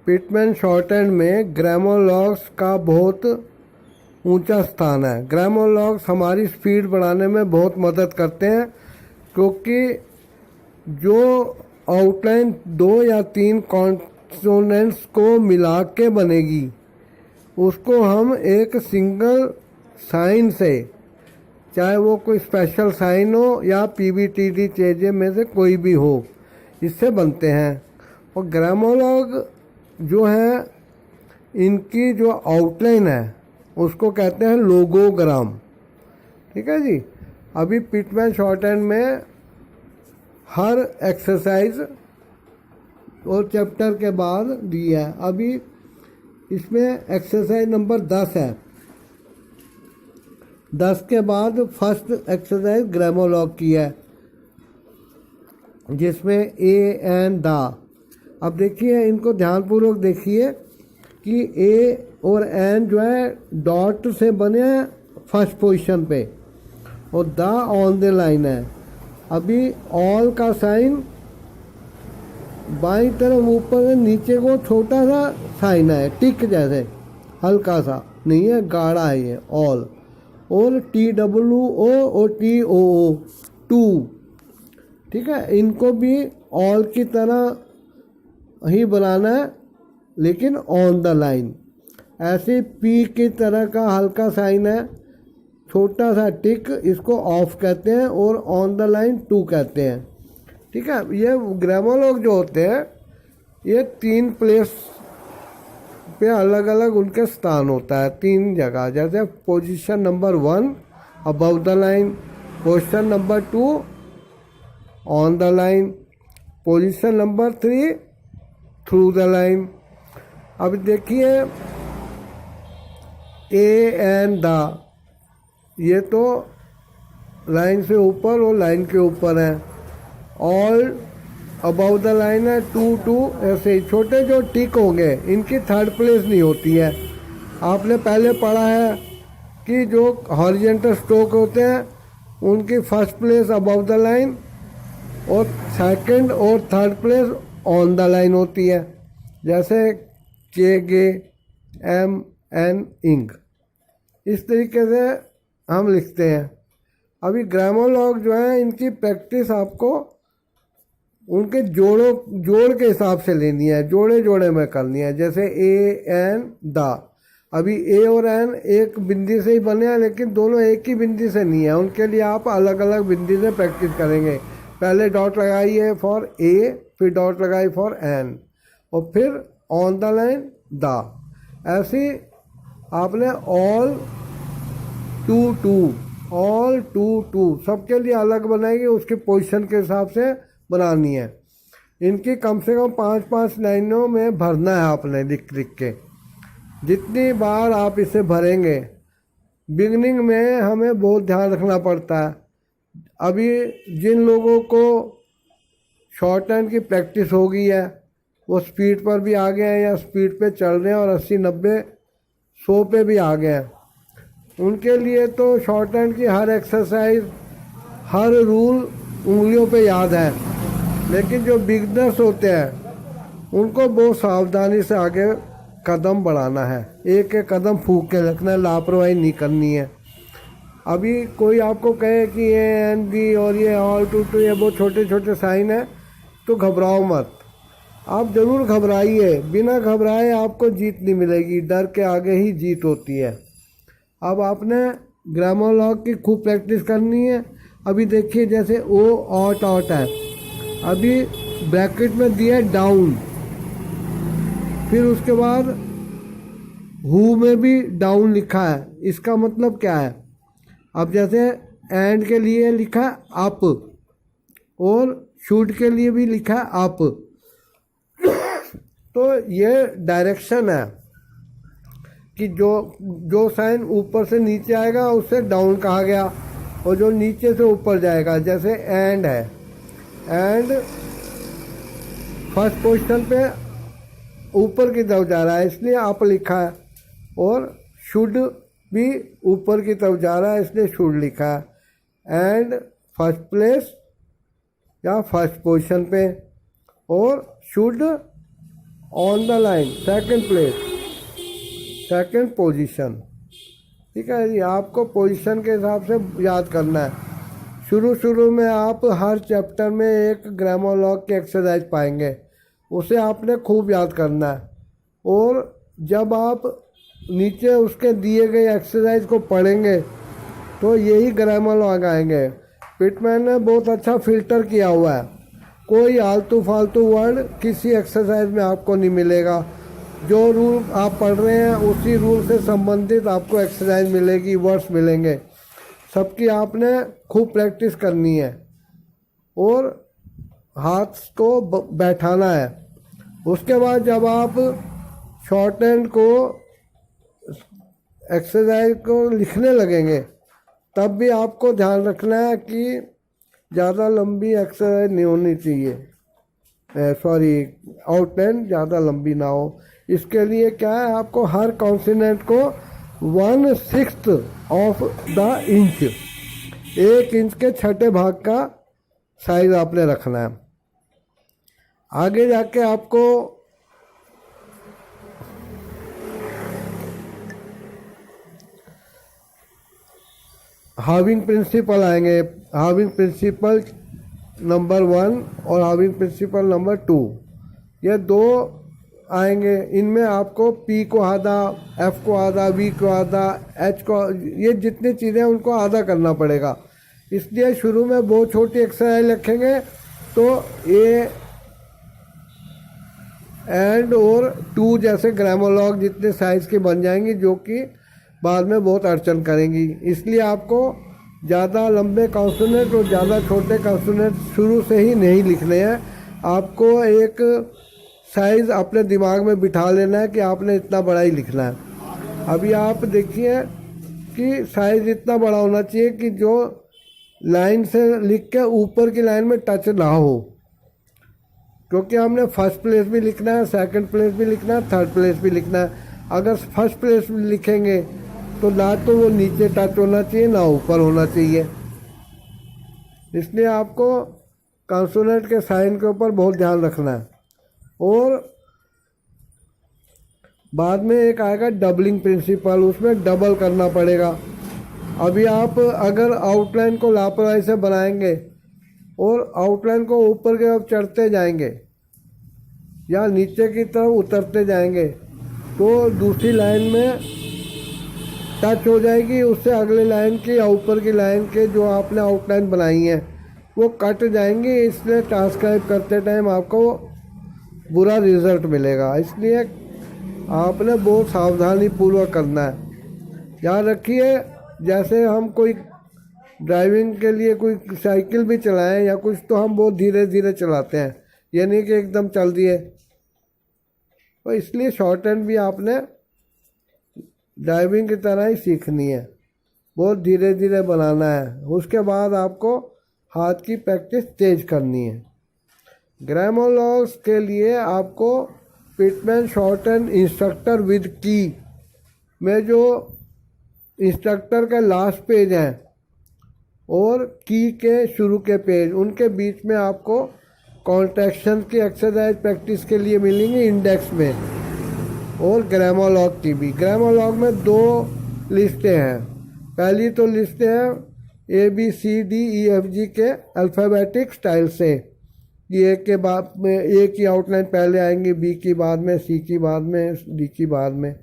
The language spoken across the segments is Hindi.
पिटमैन शॉर्टहैंड में ग्रामर लॉग्स का बहुत ऊंचा स्थान है। ग्रामर लॉग्स हमारी स्पीड बढ़ाने में बहुत मदद करते हैं, क्योंकि जो आउटलाइन 2 या 3 कॉन्सोनेंट्स को मिला के बनेगी उसको हम एक सिंगल साइन से, चाहे वो कोई स्पेशल साइन हो या पीबीटीडी चेजे में से कोई भी हो, इससे बनते हैं। और ग्रामोलॉग जो है इनकी जो आउटलाइन है उसको कहते हैं लोगोग्राम। ठीक है जी। अभी पिटमैन शॉर्टहैंड में हर एक्सरसाइज और चैप्टर के बाद दी है। अभी इसमें एक्सरसाइज नंबर 10 है। 10 के बाद फर्स्ट एक्सरसाइज ग्रामोलॉग की है, जिसमें ए एंड द। अब देखिए, इनको ध्यानपूर्वक देखिए कि ए और एन जो है डॉट से बने हैं फर्स्ट पोजीशन पे, और द ऑन द लाइन है। अभी ऑल का साइन बाईं तरफ ऊपर से नीचे को छोटा सा साइन है, टिक जैसे, हल्का सा नहीं है, गाढ़ा है ये ऑल। और TWO और TOO, टू। ठीक है, इनको भी ऑल की तरह ही बनाना है, लेकिन ऑन द लाइन। ऐसे पी की तरह का हल्का साइन है, छोटा सा टिक, इसको ऑफ कहते हैं, और ऑन द लाइन 2 कहते हैं। ठीक है, ये ग्रामोलॉग जो होते हैं ये 3 प्लेस पे अलग अलग उनके स्थान होता है, 3 जगह। जैसे position number 1 above the line, position number 2 on the line, position number 3 through the line. अब देखिए ए एंड द, ये तो लाइन से ऊपर और लाइन के ऊपर है। ऑल अबाउ द लाइन है, 2 ऐसे ही छोटे जो टिक होंगे इनकी थर्ड प्लेस नहीं होती है। आपने पहले पढ़ा है कि जो हॉरिजॉन्टल स्ट्रोक होते हैं उनकी first place about the line और सेकंड और third place on the line होती है। जैसे के, गे, एम, एन, इंग, इस तरीके से हम लिखते हैं। अभी ग्रामोलॉग जो है इनकी प्रैक्टिस आपको उनके जोड़ के हिसाब से लेनी है, जोड़े जोड़े में करनी है। जैसे ए एन द, अभी ए और एन एक बिंदी से ही बने हैं, लेकिन दोनों एक ही बिंदी से नहीं है, उनके लिए आप अलग अलग बिंदी से प्रैक्टिस करेंगे। पहले डॉट लगाइए फॉर ए, फिर डॉट लगाइए फॉर एन, और फिर ऑन द लाइन द। ऐसे आपने ऑल 2 ऑल 2 सबके लिए अलग बनाएंगे, उसके पोजीशन के हिसाब से बनानी है। इनकी कम से कम 5-5 लाइनों में भरना है आपने, लिख लिख के। जितनी बार आप इसे भरेंगे, बिगनिंग में हमें बहुत ध्यान रखना पड़ता है। अभी जिन लोगों को शॉर्ट हैंड की प्रैक्टिस हो गई है वो स्पीड पर भी आ गए हैं या स्पीड पे चल रहे हैं और 80-90-100 पे भी आ गए हैं, उनके लिए तो शॉर्ट हैंड की हर एक्सरसाइज, हर रूल उंगलियों पे याद है। लेकिन जो बिगनर्स होते हैं उनको बहुत सावधानी से आगे कदम बढ़ाना है, एक एक कदम फूंक के रखना है, लापरवाही नहीं करनी है। अभी कोई आपको कहे कि ये एन दी और ये ऑल 2 ये बहुत छोटे छोटे साइन है, तो घबराओ मत। आप ज़रूर घबराइए, बिना घबराए आपको जीत नहीं मिलेगी, डर के आगे ही जीत होती है। अब आपने ग्रामोलॉग की खूब प्रैक्टिस करनी है। अभी देखिए, जैसे ओ ऑट है, अभी ब्रैकेट में दिया डाउन, फिर उसके बाद हु में भी डाउन लिखा है, इसका मतलब क्या है? अब जैसे एंड के लिए लिखा है अप और शूट के लिए भी लिखा है अप, तो ये डायरेक्शन है कि जो साइन ऊपर से नीचे आएगा उसे डाउन कहा गया, और जो नीचे से ऊपर जाएगा, जैसे एंड है, एंड फर्स्ट पोजीशन पे ऊपर की तरफ जा रहा है इसलिए अप लिखा है, और शुड भी ऊपर की तरफ जा रहा है इसलिए शुड लिखा है। एंड फर्स्ट प्लेस या फर्स्ट पोजीशन पे, और should on the line, second place, second position. ठीक है जी, आपको पोजीशन के हिसाब से याद करना है। शुरू में आप हर चैप्टर में एक ग्रामर लॉग की एक्सरसाइज पाएंगे, उसे आपने खूब याद करना है। और जब आप नीचे उसके दिए गए एक्सरसाइज को पढ़ेंगे तो यही ग्रामर लॉग आएंगे। पिटमैन ने बहुत अच्छा फिल्टर किया हुआ है, कोई आलतू फालतू वर्ड किसी एक्सरसाइज में आपको नहीं मिलेगा। जो रूल आप पढ़ रहे हैं उसी रूल से संबंधित आपको एक्सरसाइज मिलेगी, वर्ड्स मिलेंगे। सबकी आपने खूब प्रैक्टिस करनी है और हाथ को बैठाना है। उसके बाद जब आप शॉर्ट हैंड को एक्सरसाइज को लिखने लगेंगे तब भी आपको ध्यान रखना है कि ज़्यादा लंबी एक्सरसाइज नहीं होनी चाहिए, आउटलाइन ज़्यादा लंबी ना हो। इसके लिए क्या है, आपको हर कॉन्सिनेंट को 1/6 ऑफ द इंच, 1 इंच के छठे भाग का साइज आपने रखना है। आगे जाके आपको हाविंग प्रिंसिपल आएंगे, हाविंग प्रिंसिपल नंबर 1 और हाविंग प्रिंसिपल नंबर 2, ये 2 आएंगे। इनमें आपको P को आधा, F को आधा, V को आधा, H को, ये जितनी चीज़ें हैं उनको आधा करना पड़ेगा। इसलिए शुरू में बहुत छोटी एक्सरसाइज लिखेंगे तो A एंड और 2 जैसे ग्रामर लॉग जितने साइज़ की बन जाएंगी, जो कि बाद में बहुत अड़चन करेंगी। इसलिए आपको ज़्यादा लंबे कॉन्सोनेंट और ज़्यादा छोटे कॉन्सोनेंट शुरू से ही नहीं लिखने हैं। आपको एक साइज़ अपने दिमाग में बिठा लेना है कि आपने इतना बड़ा ही लिखना है। अभी आप देखिए कि साइज़ इतना बड़ा होना चाहिए कि जो लाइन से लिख के ऊपर की लाइन में टच ना हो, क्योंकि हमने फर्स्ट प्लेस भी लिखना है, सेकंड प्लेस भी लिखना है, थर्ड प्लेस भी लिखना है। अगर फर्स्ट प्लेस लिखेंगे तो ना तो वो नीचे टच होना चाहिए ना ऊपर होना चाहिए। इसलिए आपको कॉन्सोनेंट के साइन के ऊपर बहुत ध्यान रखना है। और बाद में एक आएगा डबलिंग प्रिंसिपल, उसमें डबल करना पड़ेगा। अभी आप अगर आउटलाइन को लापरवाही से बनाएंगे और आउटलाइन को ऊपर की तरफ चढ़ते जाएंगे या नीचे की तरफ उतरते जाएंगे तो दूसरी लाइन में टच हो जाएगी, उससे अगले लाइन की या ऊपर की लाइन के जो आपने आउटलाइन बनाई है वो कट जाएंगी। इसलिए ट्रांसक्राइब करते टाइम आपको बुरा रिजल्ट मिलेगा। इसलिए आपने बहुत सावधानी पूर्वक करना है। याद रखिए, जैसे हम कोई ड्राइविंग के लिए कोई साइकिल भी चलाएं या कुछ, तो हम बहुत धीरे धीरे चलाते हैं, ये नहीं कि एकदम चल दिए। तो इसलिए शॉर्ट हैंड भी आपने ड्राइविंग की तरह ही सीखनी है, बहुत धीरे धीरे बनाना है। उसके बाद आपको हाथ की प्रैक्टिस तेज करनी है। ग्रामर लॉग्स के लिए आपको Pitman short hand instructor with की में जो इंस्ट्रक्टर का लास्ट पेज है और की के शुरू के पेज, उनके बीच में आपको कॉन्ट्रैक्शन की एक्सरसाइज प्रैक्टिस के लिए मिलेंगी इंडेक्स में, और ग्रामर लॉग की भी। ग्रामर लॉग में 2 लिस्टें हैं। पहली तो लिस्ट है ABCDEFG के अल्फ़ाबेटिक स्टाइल से, ये के बाद में A की आउटलाइन पहले आएंगी, B की बाद में, C की बाद में, D की बाद में।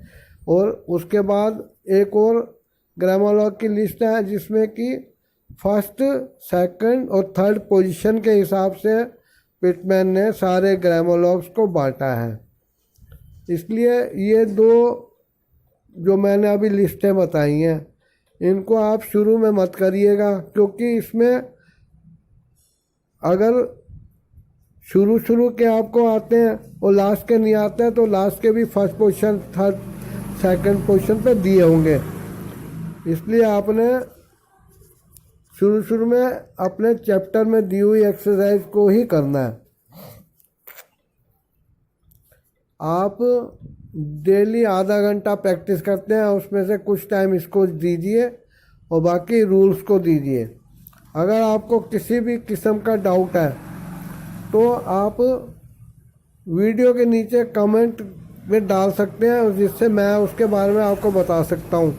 और उसके बाद एक और ग्रामर लॉग की लिस्ट है जिसमें कि फर्स्ट, सेकंड और थर्ड पोजीशन के हिसाब से पिटमैन ने सारे ग्रामर लॉग्स को बांटा है। इसलिए ये 2 जो मैंने अभी लिस्टें बताई हैं, इनको आप शुरू में मत करिएगा, क्योंकि इसमें अगर शुरू के आपको आते हैं और लास्ट के नहीं आते हैं तो लास्ट के भी first position, third, second position पे दिए होंगे। इसलिए आपने शुरू में अपने चैप्टर में दी हुई एक्सरसाइज को ही करना है। आप डेली आधा घंटा प्रैक्टिस करते हैं, उसमें से कुछ टाइम इसको दीजिए और बाकी रूल्स को दीजिए। अगर आपको किसी भी किस्म का डाउट है तो आप वीडियो के नीचे कमेंट में डाल सकते हैं, जिससे मैं उसके बारे में आपको बता सकता हूँ।